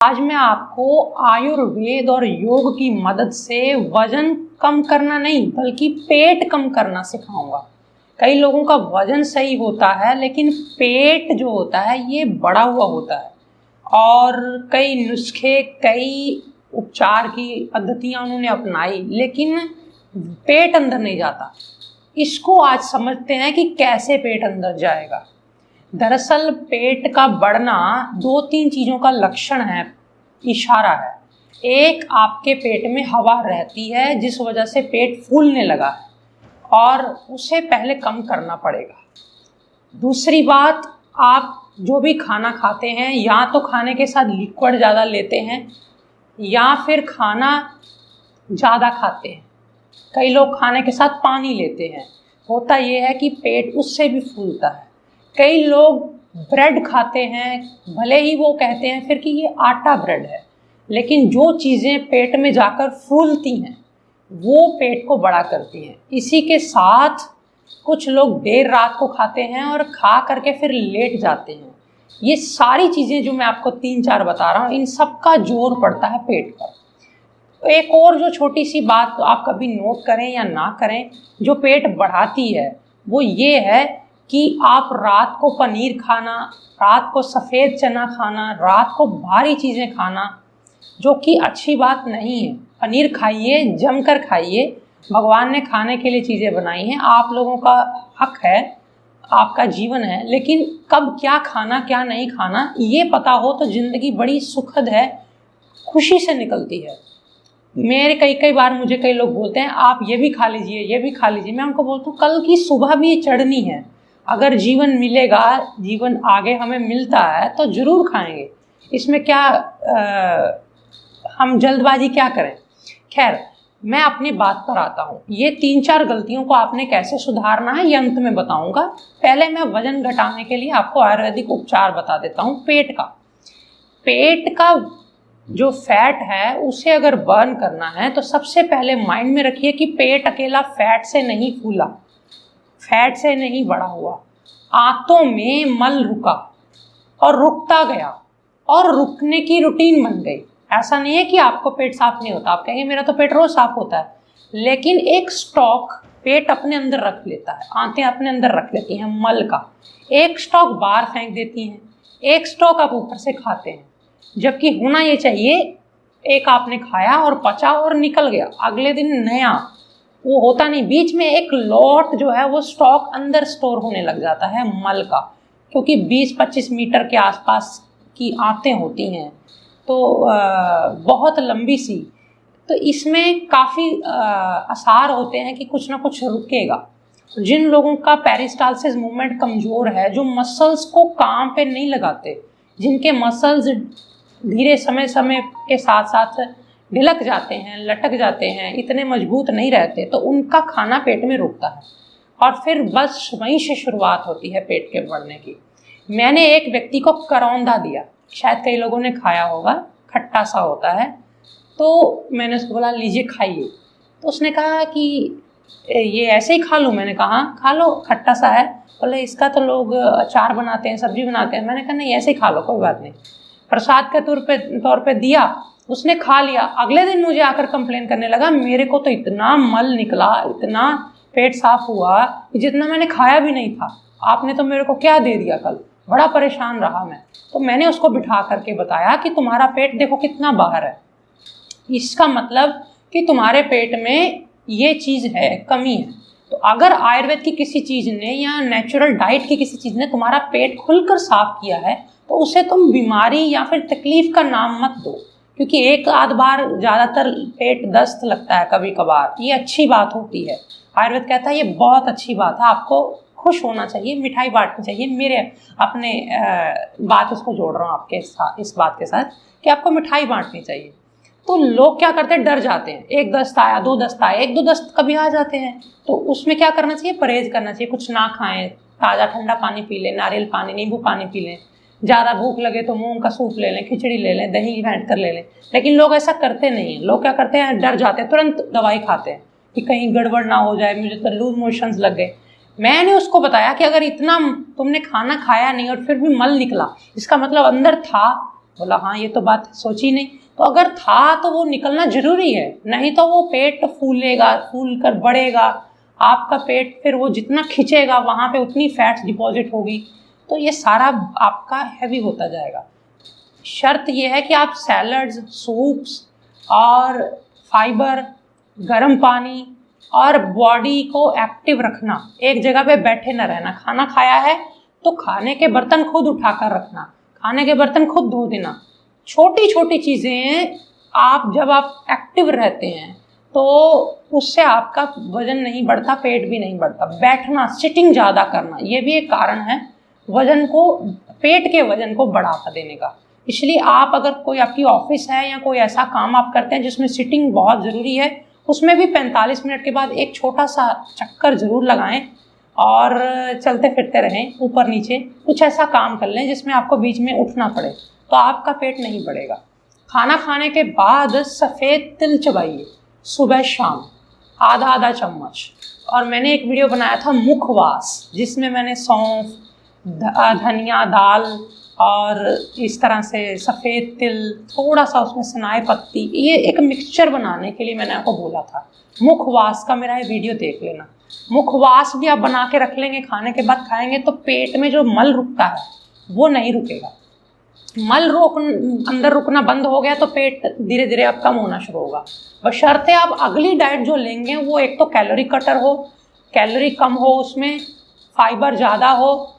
आज मैं आपको आयुर्वेद और योग की मदद से वजन कम करना नहीं बल्कि पेट कम करना सिखाऊंगा। कई लोगों का वजन सही होता है लेकिन पेट जो होता है ये बढ़ा हुआ होता है और कई नुस्खे कई उपचार की पद्धतियां उन्होंने अपनाई लेकिन पेट अंदर नहीं जाता। इसको आज समझते हैं कि कैसे पेट अंदर जाएगा। दरअसल पेट का बढ़ना दो तीन चीज़ों का लक्षण है, इशारा है। एक, आपके पेट में हवा रहती है जिस वजह से पेट फूलने लगा है और उसे पहले कम करना पड़ेगा। दूसरी बात, आप जो भी खाना खाते हैं या तो खाने के साथ लिक्विड ज़्यादा लेते हैं या फिर खाना ज़्यादा खाते हैं। कई लोग खाने के साथ पानी लेते हैं, होता यह है कि पेट उससे भी फूलता है। कई लोग ब्रेड खाते हैं, भले ही वो कहते हैं फिर कि ये आटा ब्रेड है, लेकिन जो चीज़ें पेट में जाकर फूलती हैं वो पेट को बड़ा करती हैं। इसी के साथ कुछ लोग देर रात को खाते हैं और खा करके फिर लेट जाते हैं। ये सारी चीज़ें जो मैं आपको 3-4 बता रहा हूँ, इन सब का जोर पड़ता है पेट पर। एक और जो छोटी सी बात आप कभी नोट करें या ना करें जो पेट बढ़ाती है वो ये है कि आप रात को पनीर खाना, रात को सफ़ेद चना खाना, रात को भारी चीज़ें खाना, जो कि अच्छी बात नहीं है। पनीर खाइए, जमकर खाइए, भगवान ने खाने के लिए चीज़ें बनाई हैं, आप लोगों का हक है, आपका जीवन है, लेकिन कब क्या खाना क्या नहीं खाना ये पता हो तो ज़िंदगी बड़ी सुखद है, खुशी से निकलती है। मेरे कई बार मुझे कई लोग बोलते हैं आप ये भी खा लीजिए, ये भी खा लीजिए। मैं उनको बोलता हूँ कल की सुबह भी चढ़नी है। अगर जीवन मिलेगा, जीवन आगे हमें मिलता है तो ज़रूर खाएंगे। इसमें क्या हम जल्दबाजी क्या करें। खैर, मैं अपनी बात पर आता हूँ। ये 3-4 गलतियों को आपने कैसे सुधारना है ये अंत में बताऊँगा। पहले मैं वजन घटाने के लिए आपको आयुर्वेदिक उपचार बता देता हूँ। पेट का जो फैट है उसे अगर बर्न करना है तो सबसे पहले माइंड में रखिए कि पेट अकेला फैट से नहीं फूला, फैट से नहीं बढ़ा हुआ। आंतों में मल रुका और रुकता गया और रुकने की रूटीन बन गई। ऐसा नहीं है कि आपको पेट साफ नहीं होता, आप कहेंगे मेरा तो पेट रोज साफ होता है, लेकिन एक स्टॉक पेट अपने अंदर रख लेता है, आंतें अपने अंदर रख लेती हैं मल का। एक स्टॉक बाहर फेंक देती हैं, एक स्टॉक आप ऊपर से खाते हैं। जबकि होना ये चाहिए एक आपने खाया और पचा और निकल गया, अगले दिन नया। वो होता नहीं, बीच में एक लॉट जो है वो स्टॉक अंदर स्टोर होने लग जाता है मल का, क्योंकि 20-25 मीटर के आसपास की आंतें होती हैं तो बहुत लंबी सी, तो इसमें काफ़ी आसार होते हैं कि कुछ ना कुछ रुकेगा। जिन लोगों का पेरिस्टालसिस मूवमेंट कमज़ोर है, जो मसल्स को काम पे नहीं लगाते, जिनके मसल्स धीरे समय के साथ साथ ढिलक जाते हैं, लटक जाते हैं, इतने मजबूत नहीं रहते, तो उनका खाना पेट में रुकता है और फिर बस वहीं से शुरुआत होती है पेट के बढ़ने की। मैंने एक व्यक्ति को करौंदा दिया, शायद कई लोगों ने खाया होगा, खट्टा सा होता है, तो मैंने उसको बोला लीजिए खाइए। तो उसने कहा कि ये ऐसे ही खा लूँ। मैंने कहा खा लो, खट्टा सा है। बोले इसका तो लोग अचार बनाते हैं, सब्जी बनाते हैं। मैंने कहा नहीं, ऐसे ही खा लो, कोई बात नहीं। प्रसाद के तौर पे दिया, उसने खा लिया। अगले दिन मुझे आकर कंप्लेन करने लगा मेरे को तो इतना मल निकला, इतना पेट साफ हुआ कि जितना मैंने खाया भी नहीं था, आपने तो मेरे को क्या दे दिया कल। बड़ा परेशान रहा मैं। तो मैंने उसको बिठा करके बताया कि तुम्हारा पेट देखो कितना बाहर है, इसका मतलब कि तुम्हारे पेट में ये चीज़ है, कमी है। तो अगर आयुर्वेद की किसी चीज़ ने या नेचुरल डाइट की किसी चीज़ ने तुम्हारा पेट खुलकर साफ किया है तो उसे तुम बीमारी या फिर तकलीफ का नाम मत दो, क्योंकि एक आध बार ज़्यादातर पेट दस्त लगता है कभी कभार, ये अच्छी बात होती है। आयुर्वेद कहता है ये बहुत अच्छी बात है, आपको खुश होना चाहिए, मिठाई बांटनी चाहिए। मेरे अपने बात इसको जोड़ रहा हूँ आपके इस बात के साथ कि आपको मिठाई बांटनी चाहिए। तो लोग क्या करते हैं, डर जाते हैं। एक दस्त आया, 2 दस्त आए, 1-2 दस्त कभी आ जाते हैं, तो उसमें क्या करना चाहिए, परहेज करना चाहिए, कुछ ना खाएं, ताज़ा ठंडा पानी पी लें, नारियल पानी, नींबू पानी पी लें। ज़्यादा भूख लगे तो मूंग का सूप ले लें, खिचड़ी ले लें, दही फेंट कर ले लें। लेकिन लोग ऐसा करते नहीं हैं। लोग क्या करते हैं, डर जाते हैं, तुरंत दवाई खाते हैं कि कहीं गड़बड़ ना हो जाए, मुझे तो लूज मोशंस लग गए। मैंने उसको बताया कि अगर इतना तुमने खाना खाया नहीं और फिर भी मल निकला, इसका मतलब अंदर था, बोला हाँ ये तो बात सोची नहीं। तो अगर था तो वो निकलना जरूरी है, नहीं तो वो पेट फूलेगा, फूल कर बढ़ेगा, आपका पेट फिर वो जितना खिंचेगा वहाँ पे उतनी फैट्स डिपॉजिट होगी, तो ये सारा आपका हैवी होता जाएगा। शर्त ये है कि आप सैलड्स, सूप्स और फाइबर, गर्म पानी और बॉडी को एक्टिव रखना, एक जगह पे बैठे न रहना। खाना खाया है तो खाने के बर्तन खुद उठाकर रखना, खाने के बर्तन खुद धो देना। छोटी छोटी चीज़ें आप जब आप एक्टिव रहते हैं तो उससे आपका वजन नहीं बढ़ता, पेट भी नहीं बढ़ता। बैठना, सिटिंग ज़्यादा करना, ये भी एक कारण है वजन को, पेट के वजन को बढ़ावा देने का। इसलिए आप अगर कोई आपकी ऑफिस है या कोई ऐसा काम आप करते हैं जिसमें सिटिंग बहुत ज़रूरी है, उसमें भी 45 मिनट के बाद एक छोटा सा चक्कर ज़रूर लगाएं और चलते फिरते रहें, ऊपर नीचे कुछ ऐसा काम कर लें जिसमें आपको बीच में उठना पड़े, तो आपका पेट नहीं बढ़ेगा। खाना खाने के बाद सफ़ेद तिल चबाइए सुबह शाम, आधा आधा चम्मच। और मैंने एक वीडियो बनाया था मुखवास, जिसमें मैंने सौंफ, धनिया, दाल और इस तरह से सफ़ेद तिल, थोड़ा सा उसमें सनाए पत्ती, ये एक मिक्सचर बनाने के लिए मैंने आपको बोला था। मुखवास का मेरा ये वीडियो देख लेना। मुखवास भी आप बना के रख लेंगे, खाने के बाद खाएंगे तो पेट में जो मल रुकता है वो नहीं रुकेगा। मल अंदर रुकना बंद हो गया तो पेट धीरे धीरे अब कम होना शुरू होगा। बशर्ते आप अगली डाइट जो लेंगे वो एक तो कैलोरी कटर हो, कैलोरी कम हो, उसमें फाइबर ज़्यादा हो,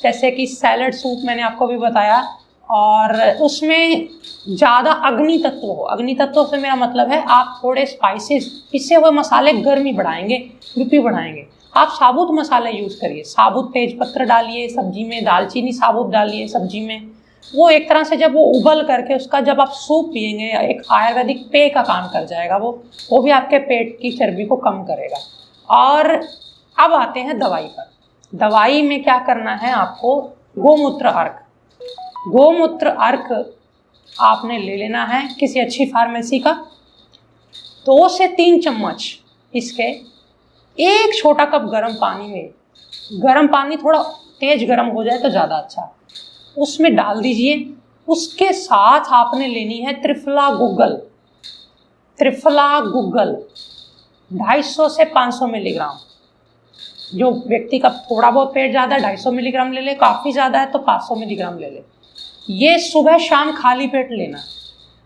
जैसे कि सैलड, सूप मैंने आपको भी बताया, और उसमें ज़्यादा अग्नि तत्व हो। अग्नि तत्व से मेरा मतलब है आप थोड़े स्पाइसेस, पिसे हुए मसाले गर्मी बढ़ाएंगे, बीपी बढ़ाएंगे। आप साबुत मसाले यूज़ करिए, साबुत तेज पत्र डालिए सब्जी में, दालचीनी साबुत डालिए सब्जी में। वो एक तरह से जब वो उबल करके उसका जब आप सूप पिएंगे, एक आयुर्वेदिक पेय का काम कर जाएगा वो भी आपके पेट की चर्बी को कम करेगा। और अब आते हैं दवाई पर। दवाई में क्या करना है आपको, गोमूत्र अर्क। गोमूत्र अर्क आपने ले लेना है किसी अच्छी फार्मेसी का, 2 से 3 चम्मच इसके एक छोटा कप गर्म पानी में, गर्म पानी थोड़ा तेज गर्म हो जाए तो ज़्यादा अच्छा, उसमें डाल दीजिए। उसके साथ आपने लेनी है त्रिफला गुग्गल। त्रिफला गुग्गल 250 से 500 मिलीग्राम। जो व्यक्ति का थोड़ा बहुत पेट ज़्यादा है 250 मिलीग्राम ले ले, काफ़ी ज़्यादा है तो 500 मिलीग्राम ले ले। ये सुबह शाम खाली पेट लेना।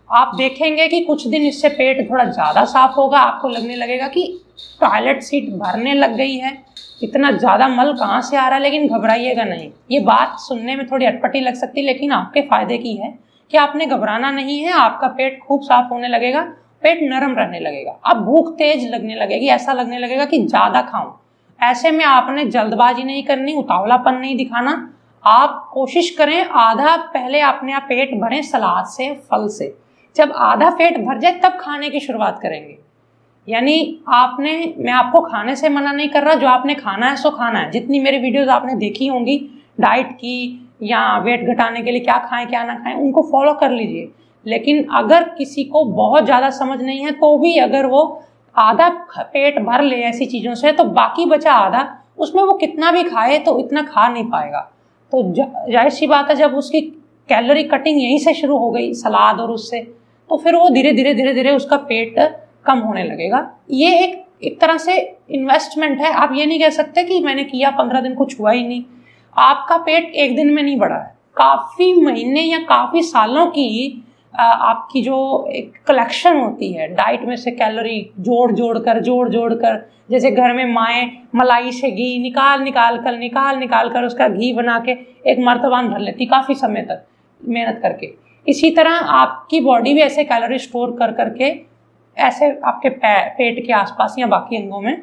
आप देखेंगे कि कुछ दिन इससे पेट थोड़ा ज़्यादा साफ होगा, आपको लगने लगेगा कि टॉयलेट सीट भरने लग गई है, इतना ज़्यादा मल कहाँ से आ रहा है। लेकिन घबराइएगा नहीं, ये बात सुनने में थोड़ी अटपटी लग सकती है लेकिन आपके फ़ायदे की है कि आपने घबराना नहीं है। आपका पेट खूब साफ होने लगेगा, पेट नरम रहने लगेगा, अब भूख तेज लगने लगेगी, ऐसा लगने लगेगा कि ज़्यादा खाऊं। ऐसे में आपने जल्दबाजी नहीं करनी, उतावलापन नहीं दिखाना। आप कोशिश करें आधा पहले अपने आप पेट भरें सलाद से, फल से। जब आधा पेट भर जाए तब खाने की शुरुआत करेंगे। यानी मैं आपको खाने से मना नहीं कर रहा, जो आपने खाना है सो खाना है। जितनी मेरी वीडियोस आपने देखी होंगी डाइट की या वेट घटाने के लिए क्या खाएं क्या ना खाएं, उनको फॉलो कर लीजिए। लेकिन अगर किसी को बहुत ज़्यादा समझ नहीं है तो भी अगर वो आधा पेट भर ले ऐसी चीज़ों से, तो बाकी बचा आधा, उसमें वो कितना भी खाए तो इतना खा नहीं पाएगा। तो जाहिर सी बात है जब उसकी कैलोरी कटिंग यहीं से शुरू हो गई सलाद और उससे, तो फिर वो धीरे धीरे उसका पेट कम होने लगेगा। ये एक तरह से इन्वेस्टमेंट है। आप ये नहीं कह सकते कि मैंने किया 15 दिन कुछ हुआ ही नहीं। आपका पेट एक दिन में नहीं बढ़ा है, काफ़ी महीने या काफ़ी सालों की आपकी जो एक कलेक्शन होती है डाइट में से कैलोरी जोड़ जोड़ कर, जैसे घर में माएँ मलाई से घी निकाल कर उसका घी बना के एक मर्तबान भर लेती काफ़ी समय तक मेहनत करके। इसी तरह आपकी बॉडी भी ऐसे कैलोरी स्टोर कर करके ऐसे आपके पेट के आसपास या बाकी अंगों में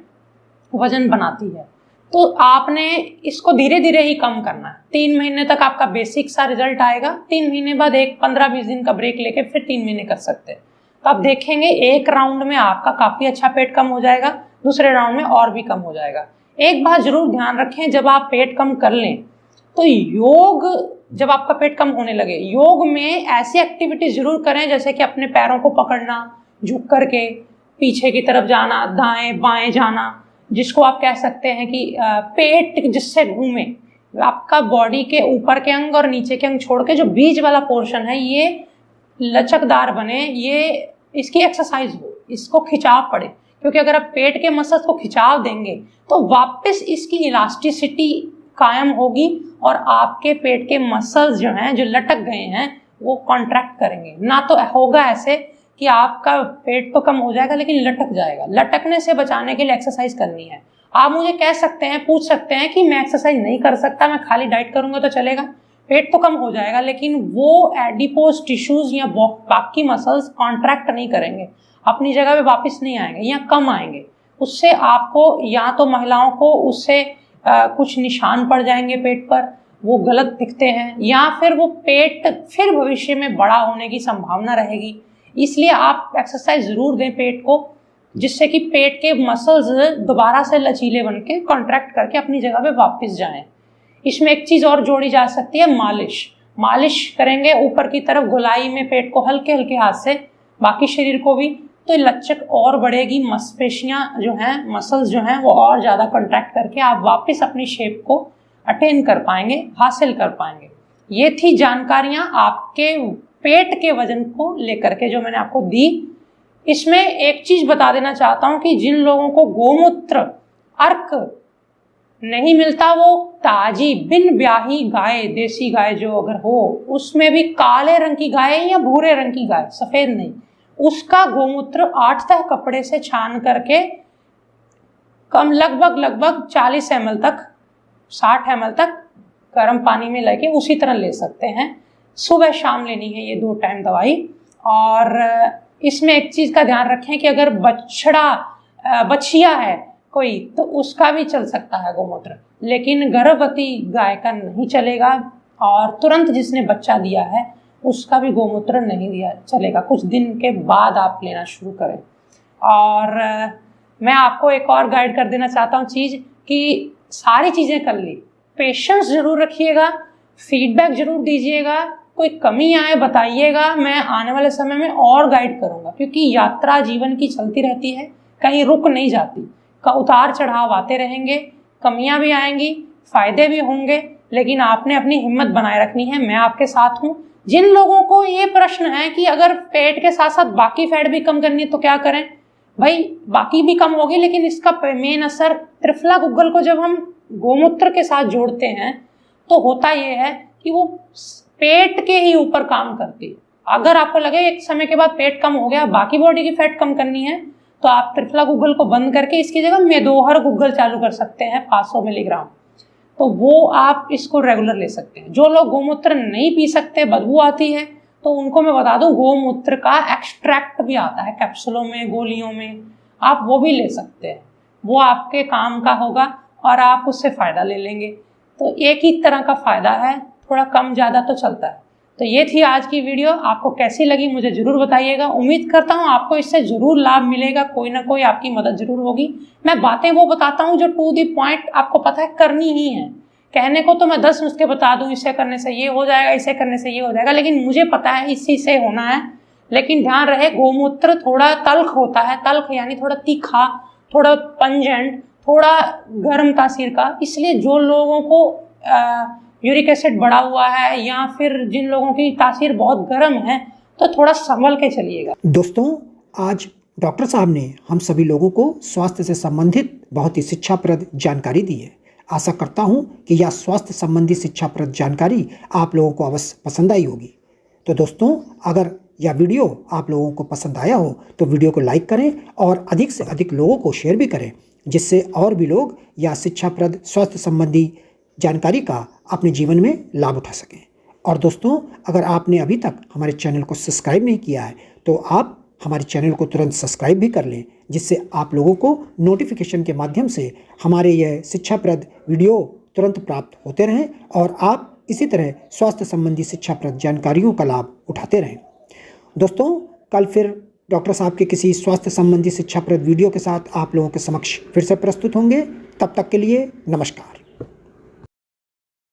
वजन बनाती है। तो आपने इसको धीरे धीरे ही कम करना है। 3 महीने तक आपका बेसिक सा रिजल्ट आएगा, 3 महीने बाद एक 15-20 दिन का ब्रेक लेके फिर 3 महीने कर सकते हैं। तो आप देखेंगे एक राउंड में आपका काफ़ी अच्छा पेट कम हो जाएगा, दूसरे राउंड में और भी कम हो जाएगा। एक बात जरूर ध्यान रखें, जब आप पेट कम कर लें तो योग, जब आपका पेट कम होने लगे, योग में ऐसी एक्टिविटी जरूर करें जैसे कि अपने पैरों को पकड़ना, झुक करके पीछे की तरफ जाना, दाएं बाएं जाना, जिसको आप कह सकते हैं कि पेट जिससे घूमे। आपका बॉडी के ऊपर के अंग और नीचे के अंग छोड़ के जो बीच वाला पोर्शन है ये लचकदार बने, ये इसकी एक्सरसाइज हो, इसको खिंचाव पड़े, क्योंकि अगर आप पेट के मसल्स को खिंचाव देंगे तो वापस इसकी इलास्टिसिटी कायम होगी और आपके पेट के मसल्स जो हैं, जो लटक गए हैं, वो कॉन्ट्रैक्ट करेंगे। ना तो होगा ऐसे कि आपका पेट तो कम हो जाएगा लेकिन लटक जाएगा। लटकने से बचाने के लिए एक्सरसाइज करनी है। आप मुझे कह सकते हैं, पूछ सकते हैं कि मैं एक्सरसाइज नहीं कर सकता, मैं खाली डाइट करूंगा तो चलेगा, पेट तो कम हो जाएगा लेकिन वो एडिपोज टिश्यूज या बाकी मसल्स कॉन्ट्रैक्ट नहीं करेंगे, अपनी जगह पे वापस नहीं आएंगे या कम आएंगे। उससे आपको या तो महिलाओं को उससे कुछ निशान पड़ जाएंगे पेट पर, वो गलत दिखते हैं, या फिर वो पेट फिर भविष्य में बड़ा होने की संभावना रहेगी। इसलिए आप एक्सरसाइज जरूर दें पेट को, जिससे कि पेट के मसल्स दोबारा से लचीले बन के कॉन्ट्रैक्ट करके अपनी जगह पे वापस जाएं। इसमें एक चीज़ और जोड़ी जा सकती है, मालिश। मालिश करेंगे ऊपर की तरफ गोलाई में पेट को हल्के हल्के हाथ से, बाकी शरीर को भी, तो लचक और बढ़ेगी, मांसपेशियां जो हैं, मसल्स जो हैं वो और ज़्यादा कॉन्ट्रैक्ट करके आप वापस अपनी शेप को अटेन कर पाएंगे, हासिल कर पाएंगे। ये थी जानकारियां आपके पेट के वजन को लेकर के जो मैंने आपको दी। इसमें एक चीज़ बता देना चाहता हूँ कि जिन लोगों को गोमूत्र अर्क नहीं मिलता, वो ताजी बिन ब्याही गाय, देसी गाय जो अगर हो, उसमें भी काले रंग की गाय या भूरे रंग की गाय, सफ़ेद नहीं, उसका गोमूत्र 8 तह कपड़े से छान करके कम लगभग 40 ml तक, 60 ml तक गर्म पानी में लेके उसी तरह ले सकते हैं। सुबह शाम लेनी है ये 2 टाइम दवाई। और इसमें एक चीज़ का ध्यान रखें कि अगर बछिया है कोई तो उसका भी चल सकता है गोमूत्र, लेकिन गर्भवती गाय का नहीं चलेगा, और तुरंत जिसने बच्चा दिया है उसका भी गोमूत्र नहीं दिया चलेगा, कुछ दिन के बाद आप लेना शुरू करें। और मैं आपको एक और गाइड कर देना चाहता हूँ चीज़, कि सारी चीज़ें कर ली, पेशेंस ज़रूर रखिएगा, फीडबैक ज़रूर दीजिएगा, कोई कमी आए बताइएगा, मैं आने वाले समय में और गाइड करूँगा, क्योंकि यात्रा जीवन की चलती रहती है, कहीं रुक नहीं जाती, उतार चढ़ाव आते रहेंगे, कमियां भी आएंगी, फायदे भी होंगे, लेकिन आपने अपनी हिम्मत बनाए रखनी है। मैं आपके साथ हूँ। जिन लोगों को ये प्रश्न है कि अगर पेट के साथ साथ बाकी फैट भी कम करनी है तो क्या करें, भाई बाकी भी कम होगी, लेकिन इसका मेन असर त्रिफला गुग्गल को जब हम गोमूत्र के साथ जोड़ते हैं तो होता ये है कि वो पेट के ही ऊपर काम करती है। अगर आपको लगे एक समय के बाद पेट कम हो गया, बाकी बॉडी की फैट कम करनी है, तो आप त्रिफला गुग्गल को बंद करके इसकी जगह मेदोहर गुग्गल चालू कर सकते हैं 500 मिलीग्राम, तो वो आप इसको रेगुलर ले सकते हैं। जो लोग गोमूत्र नहीं पी सकते, बदबू आती है, तो उनको मैं बता दूं गोमूत्र का एक्सट्रैक्ट भी आता है कैप्सूलों में, गोलियों में, आप वो भी ले सकते हैं, वो आपके काम का होगा और आप उससे फ़ायदा ले लेंगे। तो एक ही तरह का फ़ायदा है, थोड़ा कम ज़्यादा तो चलता है। तो ये थी आज की वीडियो, आपको कैसी लगी मुझे ज़रूर बताइएगा। उम्मीद करता हूँ आपको इससे ज़रूर लाभ मिलेगा, कोई ना कोई आपकी मदद ज़रूर होगी। मैं बातें वो बताता हूँ जो टू दी पॉइंट आपको पता है करनी ही है। कहने को तो मैं 10 नुस्खे बता दूँ, इसे करने से ये हो जाएगा, इसे करने से ये हो जाएगा, लेकिन मुझे पता है इसी से होना है। लेकिन ध्यान रहे, गोमूत्र थोड़ा तल्ख होता है, तल्ख यानी थोड़ा तीखा, थोड़ा पंजेंट, थोड़ा गर्म तासीर का, इसलिए जो लोगों को यूरिक एसिड बढ़ा हुआ है या फिर जिन लोगों की तासीर बहुत गर्म है, तो थोड़ा संभल के चलिएगा। दोस्तों, आज डॉक्टर साहब ने हम सभी लोगों को स्वास्थ्य से संबंधित बहुत ही शिक्षाप्रद जानकारी दी है। आशा करता हूं कि यह स्वास्थ्य संबंधी शिक्षाप्रद जानकारी आप लोगों को अवश्य पसंद आई होगी। तो दोस्तों, अगर यह वीडियो आप लोगों को पसंद आया हो तो वीडियो को लाइक करें और अधिक से अधिक लोगों को शेयर भी करें, जिससे और भी लोग यह शिक्षाप्रद स्वास्थ्य संबंधी जानकारी का अपने जीवन में लाभ उठा सकें। और दोस्तों, अगर आपने अभी तक हमारे चैनल को सब्सक्राइब नहीं किया है तो आप हमारे चैनल को तुरंत सब्सक्राइब भी कर लें, जिससे आप लोगों को नोटिफिकेशन के माध्यम से हमारे यह शिक्षाप्रद वीडियो तुरंत प्राप्त होते रहें और आप इसी तरह स्वास्थ्य संबंधी शिक्षाप्रद जानकारियों का लाभ उठाते रहें। दोस्तों, कल फिर डॉक्टर साहब के किसी स्वास्थ्य संबंधी शिक्षाप्रद वीडियो के साथ आप लोगों के समक्ष फिर से प्रस्तुत होंगे। तब तक के लिए नमस्कार।